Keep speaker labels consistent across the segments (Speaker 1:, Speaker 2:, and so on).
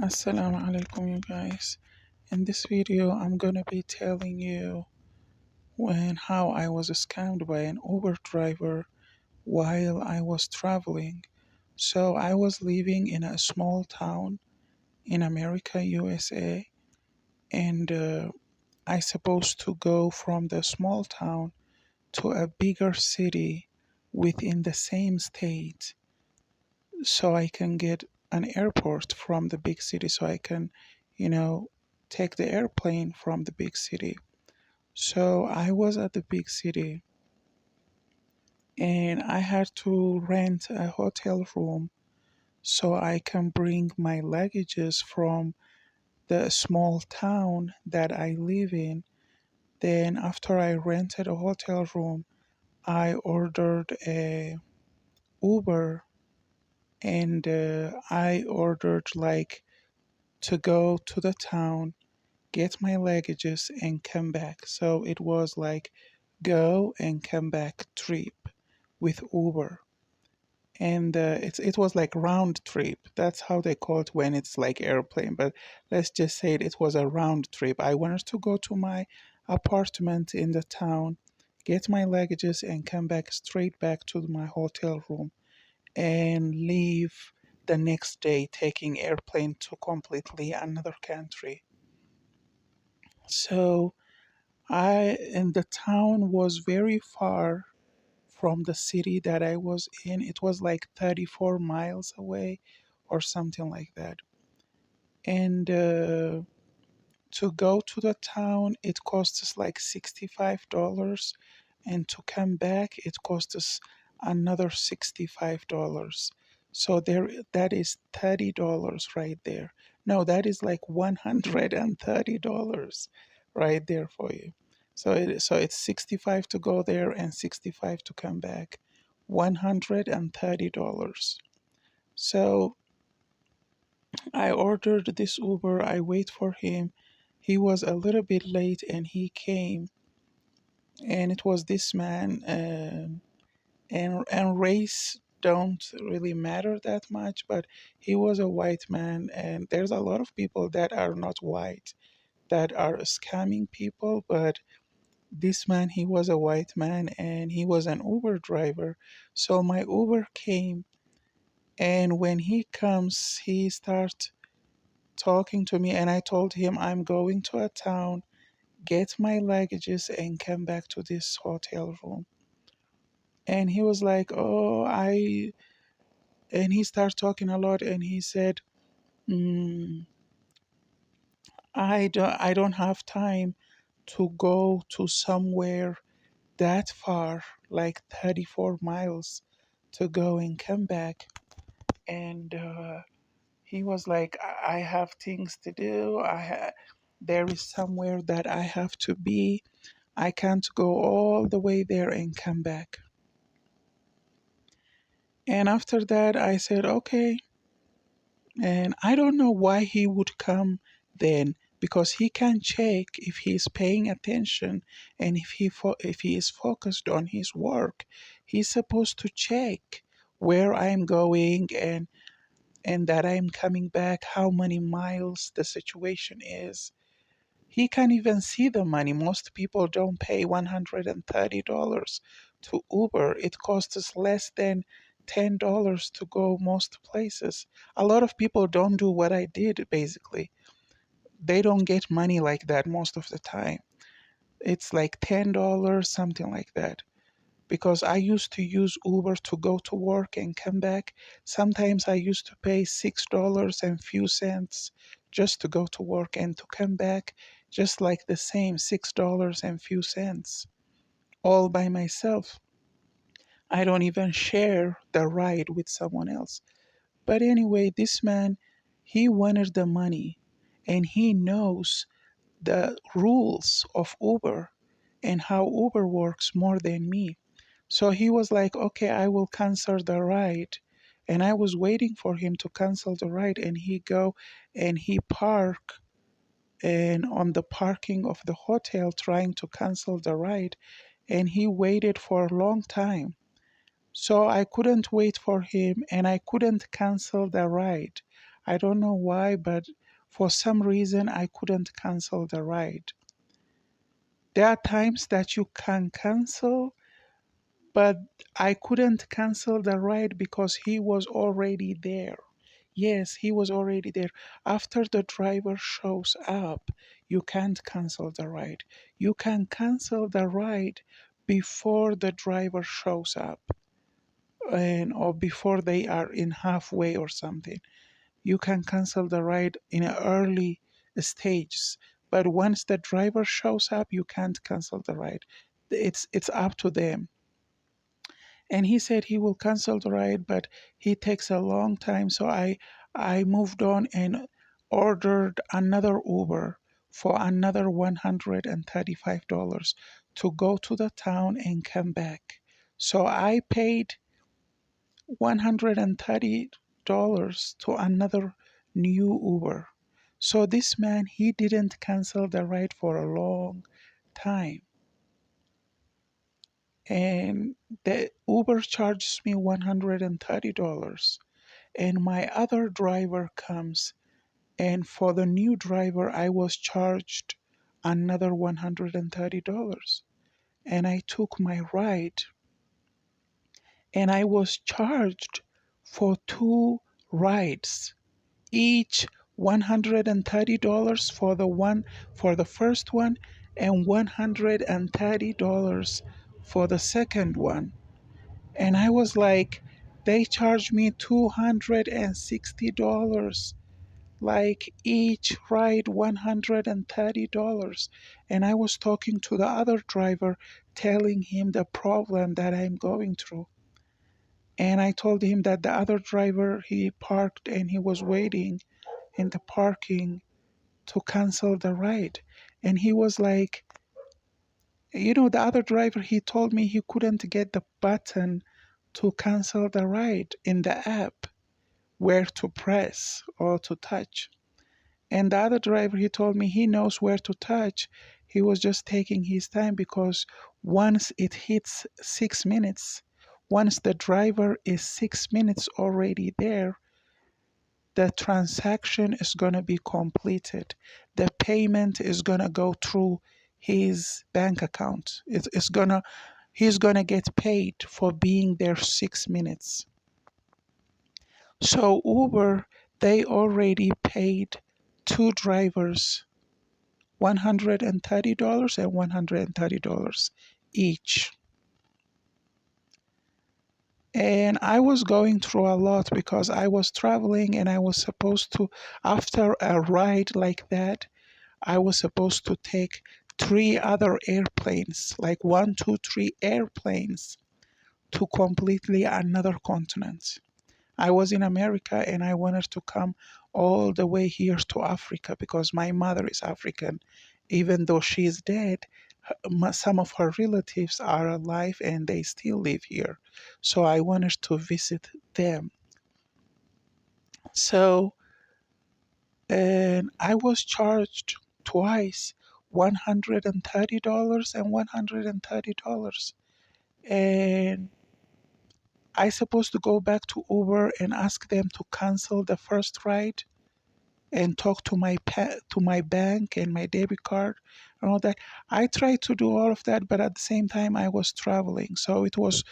Speaker 1: Assalamu alaikum, you guys. In this video, I'm gonna be telling you when how I was scammed by an Uber driver while I was traveling. So I was living in a small town in America, USA, and I supposed to go from the small town to a bigger city within the same state, so I can get an airport from the big city, so I can, you know, take the airplane from the big city. So I was at the big city and I had to rent a hotel room so I can bring my luggages from the small town that I live in. Then, after I rented a hotel room, I ordered a Uber, and I ordered like to go to the town, get my luggages, and come back. So it was like go and come back trip with Uber. And it was like round trip. That's how they call it when it's like airplane. But let's just say it was a round trip. I wanted to go to my apartment in the town, get my luggages, and come back straight back to my hotel room and leave the next day taking airplane to completely another country. So I and the town was very far from the city that I was in. It was like 34 miles away or something like that. And to go to the town, it cost us like $65. And to come back, it cost us another $65. So that is $30 right there. No, that is like $130 right there for you. So it's 65 to go there and 65 to come back. $130. So I ordered this Uber. I wait for him. He was a little bit late and he came, and it was this man. And race don't really matter that much, but he was a white man, and there's a lot of people that are not white that are scamming people, but this man, he was a white man and he was an Uber driver. So my Uber came, and when he comes, he starts talking to me, and I told him I'm going to a town, get my luggages, and come back to this hotel room. And he was like, and he started talking a lot, and he said, mm, I don't have time to go to somewhere that far, like 34 miles to go and come back. And he was like, I have things to do. There is somewhere that I have to be. I can't go all the way there and come back. And after that, I said, okay. And I don't know why he would come then, because he can check if he is paying attention, and if he is focused on his work. He's supposed to check where I'm going, and that I'm coming back, how many miles the situation is. He can even see the money. Most people don't pay $130 to Uber. It costs us less than $10 to go most places. A lot of people don't do what I did, basically. They don't get money like that most of the time. It's like $10, something like that. Because I used to use Uber to go to work and come back. Sometimes I used to pay $6 and few cents just to go to work and to come back, just like the same $6 and few cents, all by myself. I don't even share the ride with someone else. But anyway, this man, he wanted the money, and he knows the rules of Uber and how Uber works more than me. So he was like, okay, I will cancel the ride. And I was waiting for him to cancel the ride, and he go and he park and on the parking of the hotel trying to cancel the ride, and he waited for a long time. So I couldn't wait for him, and I couldn't cancel the ride. I don't know why, but for some reason I couldn't cancel the ride. There are times that you can cancel, but I couldn't cancel the ride because he was already there. Yes, he was already there. After the driver shows up, you can't cancel the ride. You can cancel the ride before the driver shows up and or before they are in halfway or something. You can cancel the ride in an early stages. But once the driver shows up, you can't cancel the ride. It's up to them. And he said he will cancel the ride, but he takes a long time. So I moved on and ordered another Uber for another $135 to go to the town and come back. So I paid $130 to another new Uber. So this man, he didn't cancel the ride for a long time. And the Uber charges me $130. And my other driver comes, and for the new driver, I was charged another $130. And I took my ride, and I was charged for two rides, each $130 for the first one and $130 for the second one. And I was like, they charged me $260, like each ride $130. And I was talking to the other driver, telling him the problem that I'm going through. And I told him that the other driver, he parked and he was waiting in the parking to cancel the ride. And he was like, the other driver, he told me he couldn't get the button to cancel the ride in the app, where to press or to touch. And the other driver, he told me he knows where to touch. He was just taking his time because once it hits 6 minutes, once the driver is 6 minutes already there, the transaction is going to be completed. The payment is going to go through his bank account. He's going to get paid for being there 6 minutes. So Uber, they already paid two drivers $130 and $130 each. And I was going through a lot because I was traveling and I was supposed to, after a ride like that, I was supposed to take three other airplanes, like one, two, three airplanes to completely another continent. I was in America and I wanted to come all the way here to Africa because my mother is African. Even though she is dead, some of her relatives are alive and they still live here. So I wanted to visit them. So, and I was charged twice $130 and $130. And I supposed to go back to Uber and ask them to cancel the first ride and talk to my bank and my debit card and all that. I tried to do all of that, but at the same time I was traveling, so it was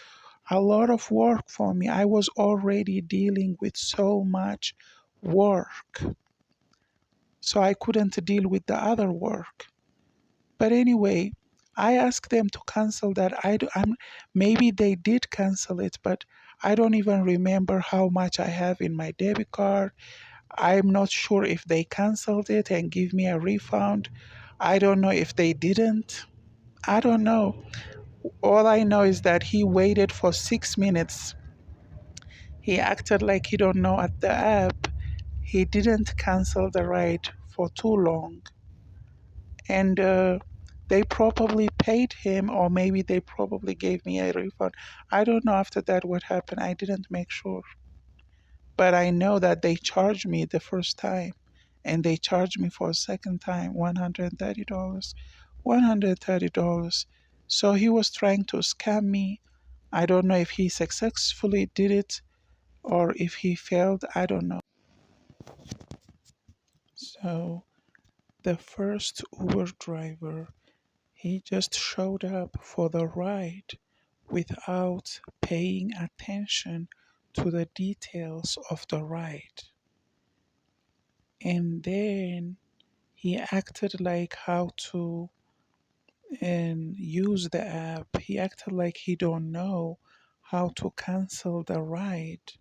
Speaker 1: a lot of work for me. I was already dealing with so much work, so I couldn't deal with the other work. But anyway, I asked them to cancel that. Maybe they did cancel it, but I don't even remember how much I have in my debit card. I'm not sure if they canceled it and give me a refund. I don't know if they didn't. I don't know. All I know is that he waited for 6 minutes. He acted like he don't know at the app. He didn't cancel the ride for too long. And they probably paid him, or maybe they probably gave me a refund. I don't know after that what happened. I didn't make sure. But I know that they charged me the first time and they charged me for a second time $130. $130. So he was trying to scam me. I don't know if he successfully did it or if he failed. I don't know. So the first Uber driver, he just showed up for the ride without paying attention to the details of the ride. And then he acted like how to and use the app. He acted like he don't know how to cancel the ride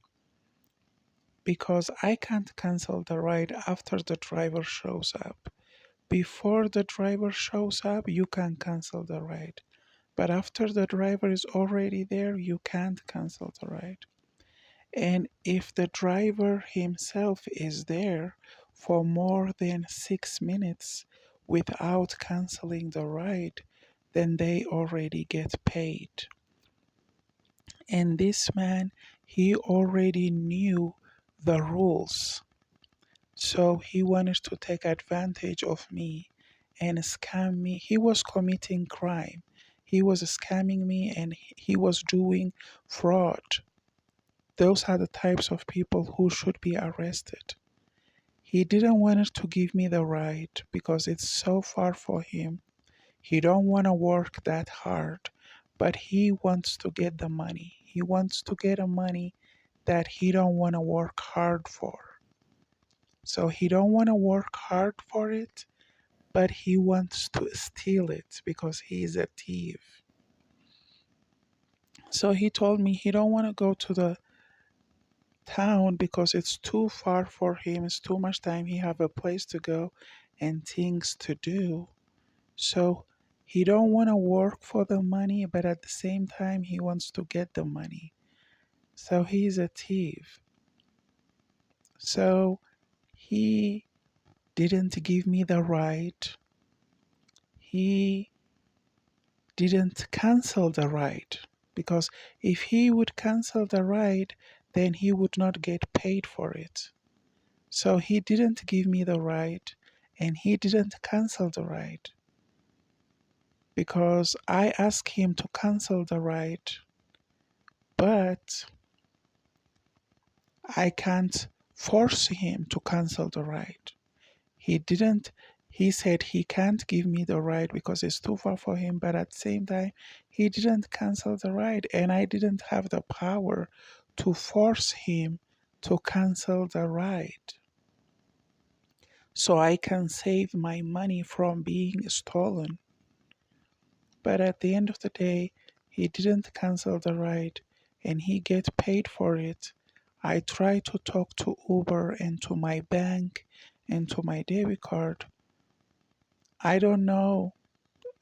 Speaker 1: because I can't cancel the ride after the driver shows up. Before the driver shows up, you can cancel the ride. But after the driver is already there, you can't cancel the ride. And if the driver himself is there for more than 6 minutes without canceling the ride, then they already get paid. And this man, he already knew the rules. So he wanted to take advantage of me and scam me. He was committing crime. He was scamming me and he was doing fraud. Those are the types of people who should be arrested. He didn't want to give me the ride because it's so far for him. He don't want to work that hard, but he wants to get the money. He wants to get a money that he don't want to work hard for. So he don't want to work hard for it, but he wants to steal it because he is a thief. So he told me he don't want to go to the town because it's too far for him. It's too much time. He have a place to go and things to do. So he don't want to work for the money, but at the same time he wants to get the money. So he's a thief. So he didn't give me the ride. He didn't cancel the ride because if he would cancel the ride, then he would not get paid for it. So he didn't give me the ride and he didn't cancel the ride because I asked him to cancel the ride, but I can't force him to cancel the ride. He didn't, he said he can't give me the ride because it's too far for him, but at the same time, he didn't cancel the ride and I didn't have the power to force him to cancel the ride. So I can save my money from being stolen. But at the end of the day, he didn't cancel the ride and he get paid for it. I tried to talk to Uber and to my bank and to my debit card. I don't know,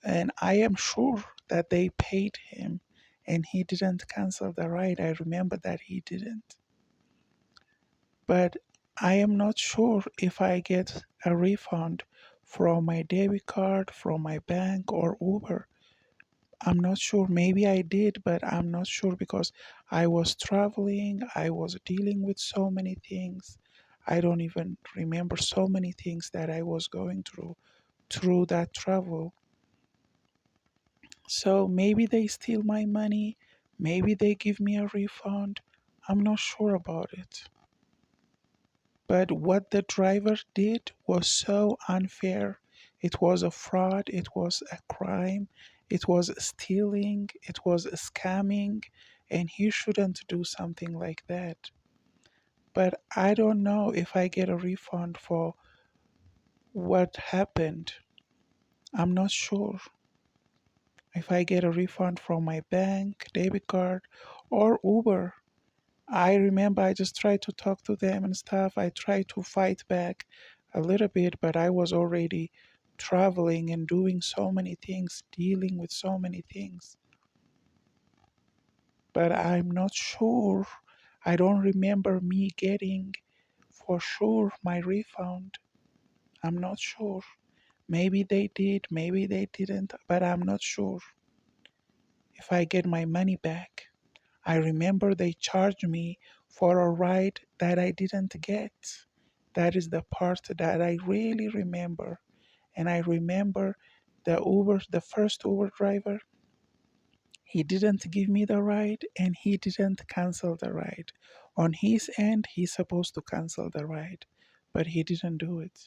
Speaker 1: and I am sure that they paid him and he didn't cancel the ride. I remember that he didn't. But I am not sure if I get a refund from my debit card, from my bank, or Uber. I'm not sure. Maybe I did, but I'm not sure because I was traveling. I was dealing with so many things. I don't even remember so many things that I was going through that travel. So maybe they steal my money. Maybe they give me a refund. I'm not sure about it. But what the driver did was so unfair. It was a fraud, it was a crime, it was stealing, it was scamming, and he shouldn't do something like that. But I don't know if I get a refund for what happened. I'm not sure if I get a refund from my bank, debit card, or Uber. I remember I just tried to talk to them and stuff. I tried to fight back a little bit, but I was already traveling and doing so many things, dealing with so many things. But I'm not sure. I don't remember me getting for sure my refund. I'm not sure. Maybe they did, maybe they didn't, but I'm not sure if I get my money back. I remember they charged me for a ride that I didn't get. That is the part that I really remember. And I remember the first Uber driver, he didn't give me the ride and he didn't cancel the ride. On his end, he's supposed to cancel the ride, but he didn't do it.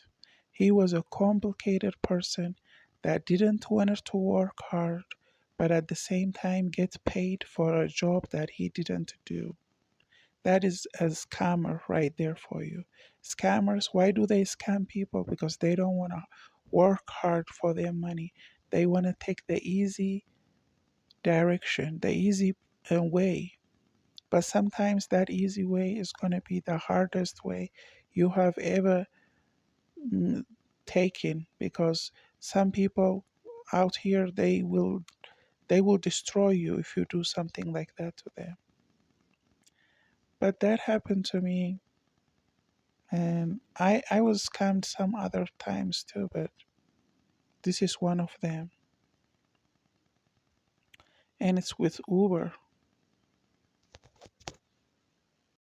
Speaker 1: He was a complicated person that didn't want to work hard, but at the same time get paid for a job that he didn't do. That is a scammer right there for you. Scammers, why do they scam people? Because they don't want to work hard for their money. They want to take the easy direction, the easy way. But sometimes that easy way is going to be the hardest way you have ever mm, taken, because some people out here, they will destroy you if you do something like that to them. But that happened to me, and I was scammed some other times too, but this is one of them, and it's with Uber.